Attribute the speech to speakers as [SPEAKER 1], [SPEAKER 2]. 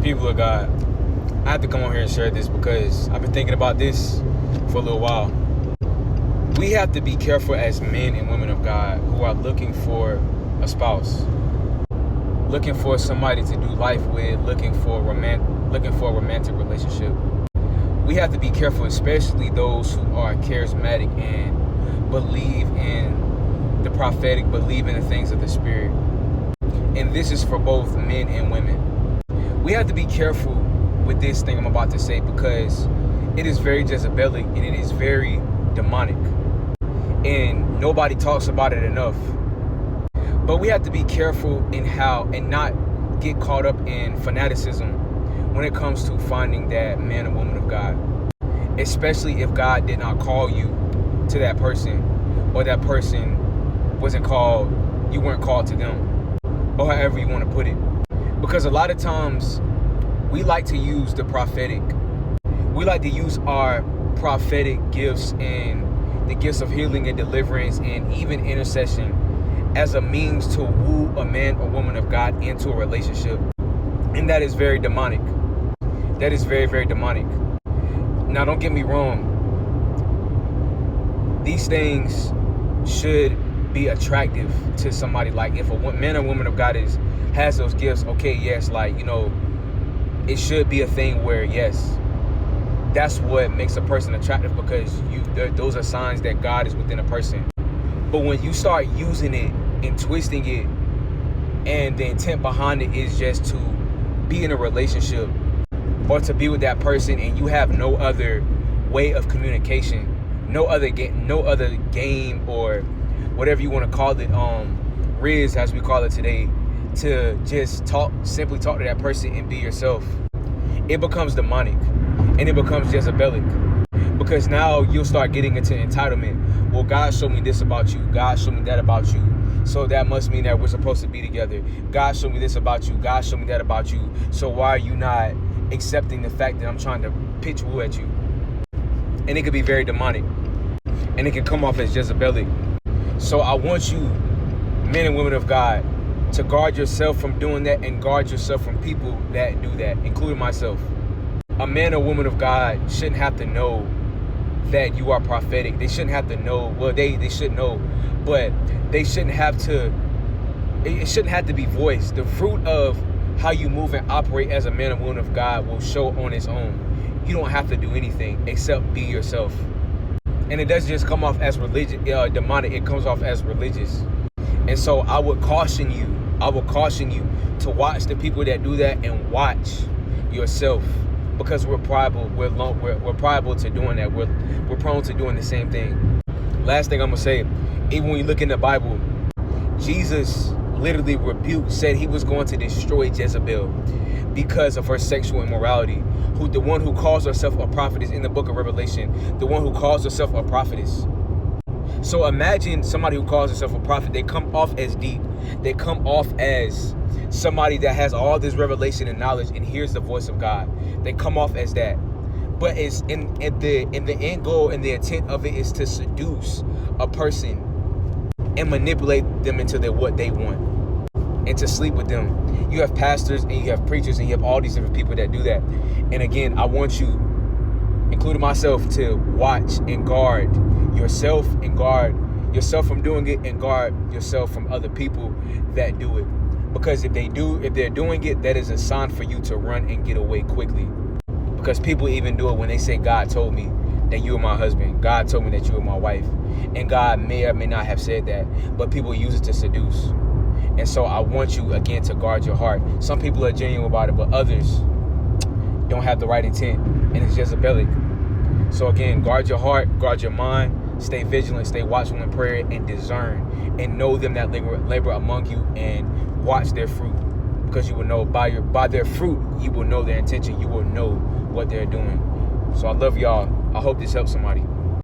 [SPEAKER 1] People of God, I have to come on here and share this because I've been thinking about this for a little while. We have to be careful as men and women of God who are looking for a spouse, looking for somebody to do life with, looking for a romantic relationship. We have to be careful, especially those who are charismatic and believe in the prophetic, believe in the things of the Spirit. And this is for both men and women. We have to be careful with this thing I'm about to say because it is very Jezebelic and it is very demonic. And nobody talks about it enough. But we have to be careful in how and not get caught up in fanaticism when it comes to finding that man or woman of God. Especially if God did not call you to that person, or that person wasn't called, you weren't called to them, or however you want to put it. Because a lot of times we like to use the prophetic. We like to use our prophetic gifts and the gifts of healing and deliverance and even intercession as a means to woo a man or woman of God into a relationship. And that is very demonic. That is very, very demonic. Now, don't get me wrong. These things should be attractive to somebody. Like if a man or woman of God has those gifts, okay, yes, like, it should be a thing where, yes, that's what makes a person attractive because those are signs that God is within a person. But when you start using it and twisting it, and the intent behind it is just to be in a relationship or to be with that person, and you have no other way of communication, no other game or whatever you want to call it, Riz as we call it today, to just simply talk to that person and be yourself, it becomes demonic and it becomes Jezebelic. Because now you'll start getting into entitlement. Well, God showed me this about you. God showed me that about you. So that must mean that we're supposed to be together. God showed me this about you. God showed me that about you. So why are you not accepting the fact that I'm trying to pitch woo at you? And it could be very demonic. And it can come off as Jezebelic. So I want you, men and women of God, to guard yourself from doing that and guard yourself from people that do that, including myself. A man or woman of God shouldn't have to know that you are prophetic. They shouldn't have to know. Well, they should know, but they shouldn't have to. It shouldn't have to be voiced. The fruit of how you move and operate as a man or woman of God will show on its own. You don't have to do anything except be yourself. And it doesn't just come off as religious, demonic. It comes off as religious. And so I would caution you to watch the people that do that and watch yourself. Because we're pliable, we're pliable to doing that. We're prone to doing the same thing. Last thing I'm gonna say, even when you look in the Bible, Jesus literally said he was going to destroy Jezebel because of her sexual immorality. The one who calls herself a prophetess in the book of Revelation, the one who calls herself a prophetess. So imagine somebody who calls herself a prophet. They come off as deep. They come off as somebody that has all this revelation and knowledge and hears the voice of God. They come off as that. But it's in the end goal and the intent of it is to seduce a person and manipulate them into what they want and to sleep with them. You have pastors and you have preachers and you have all these different people that do that. And again, I want you, including myself, to watch and guard yourself from doing it and guard yourself from other people that do it. Because if they're doing it, that is a sign for you to run and get away quickly. Because people even do it when they say, God told me that you are my husband. God told me that you are my wife. And God may or may not have said that, but people use it to seduce. And so I want you, again, to guard your heart. Some people are genuine about it, but others don't have the right intent, and it's Jezebelic. So again, guard your heart, guard your mind, stay vigilant, stay watchful in prayer, and discern, and know them that labor among you, and watch their fruit, because you will know by their fruit, you will know their intention, you will know what they're doing. So I love y'all. I hope this helps somebody.